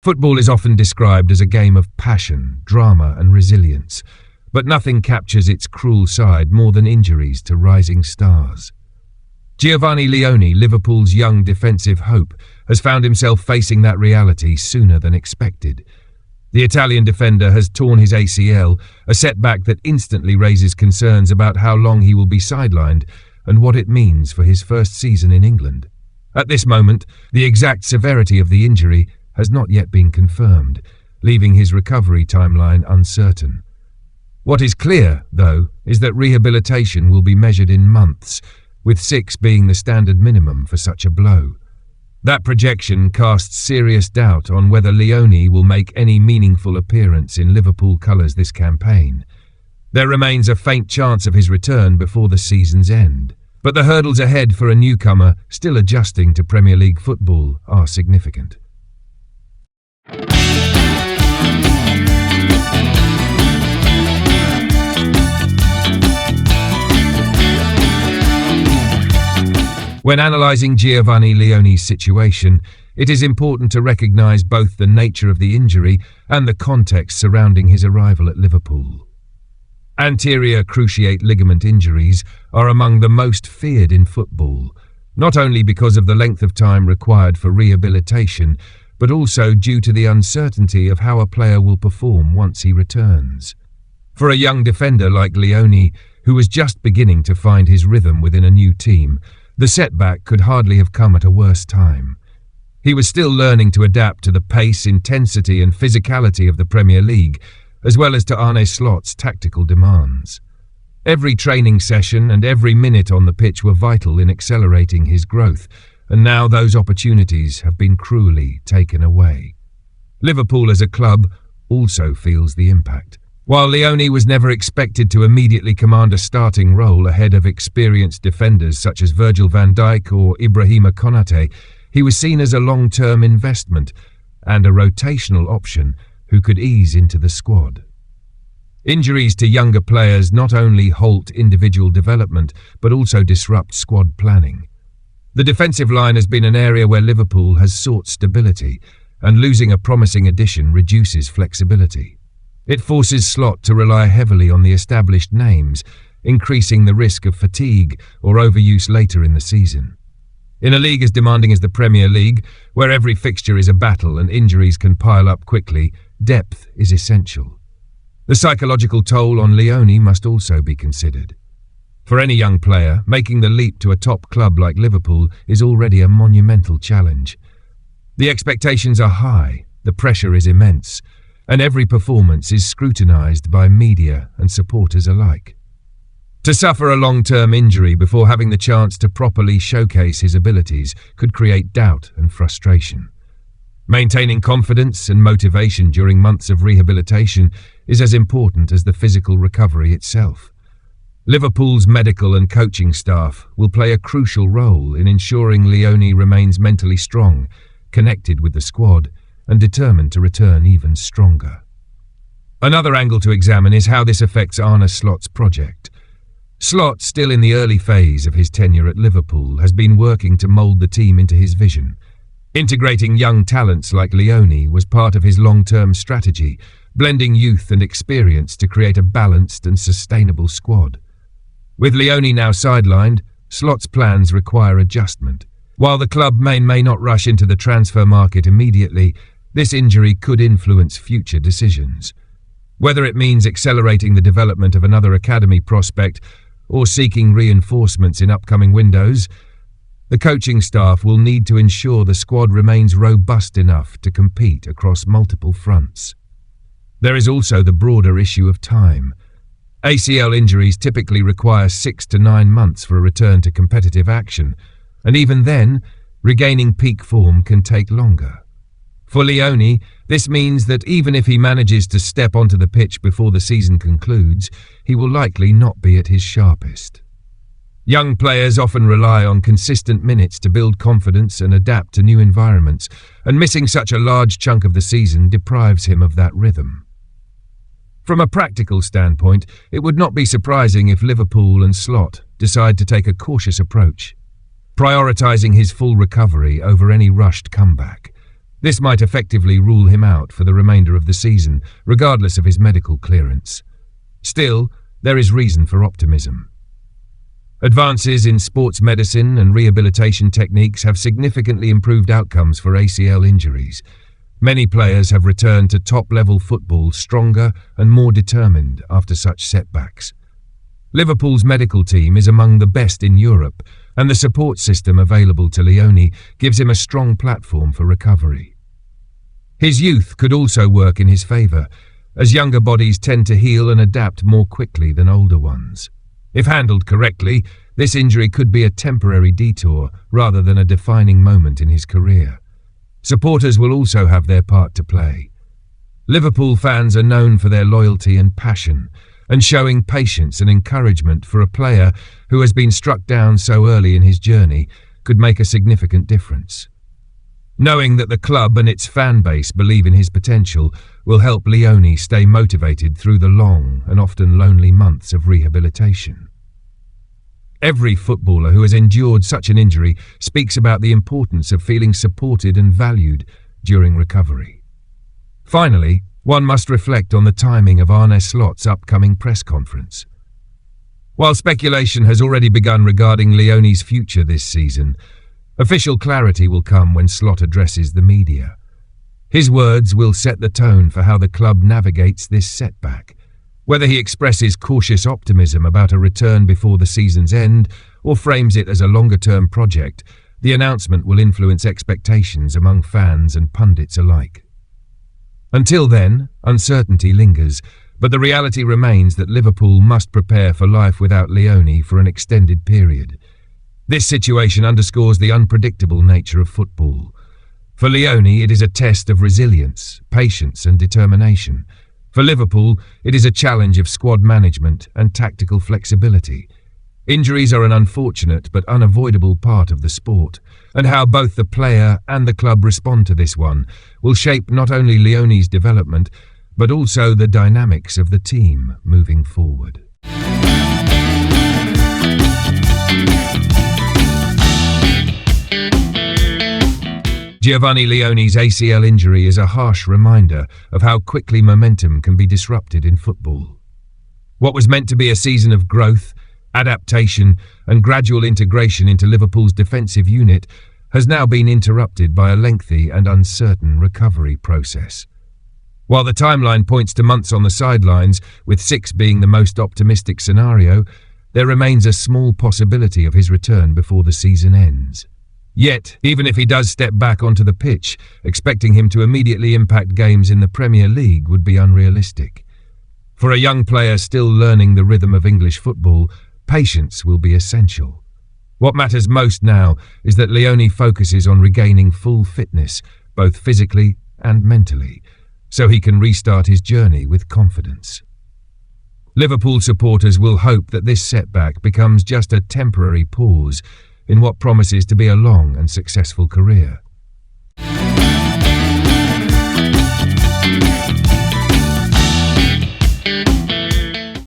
Football is often described as a game of passion, drama and resilience, but nothing captures its cruel side more than injuries to rising stars. Giovanni Leoni, Liverpool's young defensive hope, has found himself facing that reality sooner than expected. The Italian defender has torn his ACL, a setback that instantly raises concerns about how long he will be sidelined and what it means for his first season in England. At this moment, the exact severity of the injury has not yet been confirmed, leaving his recovery timeline uncertain. What is clear, though, is that rehabilitation will be measured in months, with 6 being the standard minimum for such a blow. That projection casts serious doubt on whether Leoni will make any meaningful appearance in Liverpool colours this campaign. There remains a faint chance of his return before the season's end, but the hurdles ahead for a newcomer still adjusting to Premier League football are significant. When analysing Giovanni Leoni's situation, it is important to recognise both the nature of the injury and the context surrounding his arrival at Liverpool. Anterior Cruciate Ligament injuries are among the most feared in football, not only because of the length of time required for rehabilitation, but also due to the uncertainty of how a player will perform once he returns. For a young defender like Leoni, who was just beginning to find his rhythm within a new team, the setback could hardly have come at a worse time. He was still learning to adapt to the pace, intensity and physicality of the Premier League, as well as to Arne Slot's tactical demands. Every training session and every minute on the pitch were vital in accelerating his growth, and now those opportunities have been cruelly taken away. Liverpool as a club also feels the impact. While Leoni was never expected to immediately command a starting role ahead of experienced defenders such as Virgil van Dijk or Ibrahima Konate, he was seen as a long-term investment and a rotational option who could ease into the squad. Injuries to younger players not only halt individual development but also disrupt squad planning. The defensive line has been an area where Liverpool has sought stability, and losing a promising addition reduces flexibility. It forces Slot to rely heavily on the established names, increasing the risk of fatigue or overuse later in the season. In a league as demanding as the Premier League, where every fixture is a battle and injuries can pile up quickly, depth is essential. The psychological toll on Leoni must also be considered. For any young player, making the leap to a top club like Liverpool is already a monumental challenge. The expectations are high, the pressure is immense, and every performance is scrutinised by media and supporters alike. To suffer a long-term injury before having the chance to properly showcase his abilities could create doubt and frustration. Maintaining confidence and motivation during months of rehabilitation is as important as the physical recovery itself. Liverpool's medical and coaching staff will play a crucial role in ensuring Leoni remains mentally strong, connected with the squad, and determined to return even stronger. Another angle to examine is how this affects Arne Slot's project. Slot, still in the early phase of his tenure at Liverpool, has been working to mould the team into his vision. Integrating young talents like Leoni was part of his long-term strategy, blending youth and experience to create a balanced and sustainable squad. With Leoni now sidelined, Slot's plans require adjustment. While the club may not rush into the transfer market immediately, this injury could influence future decisions. Whether it means accelerating the development of another academy prospect or seeking reinforcements in upcoming windows, the coaching staff will need to ensure the squad remains robust enough to compete across multiple fronts. There is also the broader issue of time. ACL injuries typically require 6 to 9 months for a return to competitive action, and even then, regaining peak form can take longer. For Leoni, this means that even if he manages to step onto the pitch before the season concludes, he will likely not be at his sharpest. Young players often rely on consistent minutes to build confidence and adapt to new environments, and missing such a large chunk of the season deprives him of that rhythm. From a practical standpoint, it would not be surprising if Liverpool and Slot decide to take a cautious approach, prioritising his full recovery over any rushed comeback. This might effectively rule him out for the remainder of the season, regardless of his medical clearance. Still, there is reason for optimism. Advances in sports medicine and rehabilitation techniques have significantly improved outcomes for ACL injuries. Many players have returned to top-level football stronger and more determined after such setbacks. Liverpool's medical team is among the best in Europe, and the support system available to Leoni gives him a strong platform for recovery. His youth could also work in his favour, as younger bodies tend to heal and adapt more quickly than older ones. If handled correctly, this injury could be a temporary detour rather than a defining moment in his career. Supporters will also have their part to play. Liverpool fans are known for their loyalty and passion, and showing patience and encouragement for a player who has been struck down so early in his journey could make a significant difference. Knowing that the club and its fan base believe in his potential will help Leoni stay motivated through the long and often lonely months of rehabilitation. Every footballer who has endured such an injury speaks about the importance of feeling supported and valued during recovery. Finally, one must reflect on the timing of Arne Slot's upcoming press conference. While speculation has already begun regarding Leoni's future this season, official clarity will come when Slot addresses the media. His words will set the tone for how the club navigates this setback. Whether he expresses cautious optimism about a return before the season's end or frames it as a longer-term project, the announcement will influence expectations among fans and pundits alike. Until then, uncertainty lingers, but the reality remains that Liverpool must prepare for life without Leoni for an extended period. This situation underscores the unpredictable nature of football. For Leoni, it is a test of resilience, patience and determination. For Liverpool, it is a challenge of squad management and tactical flexibility. Injuries are an unfortunate but unavoidable part of the sport, and how both the player and the club respond to this one will shape not only Leoni's development, but also the dynamics of the team moving forward. Giovanni Leoni's ACL injury is a harsh reminder of how quickly momentum can be disrupted in football. What was meant to be a season of growth, adaptation and gradual integration into Liverpool's defensive unit has now been interrupted by a lengthy and uncertain recovery process. While the timeline points to months on the sidelines, with 6 being the most optimistic scenario, there remains a small possibility of his return before the season ends. Yet, even if he does step back onto the pitch, expecting him to immediately impact games in the Premier League would be unrealistic. For a young player still learning the rhythm of English football, patience will be essential. What matters most now is that Leoni focuses on regaining full fitness, both physically and mentally, so he can restart his journey with confidence. Liverpool supporters will hope that this setback becomes just a temporary pause in what promises to be a long and successful career.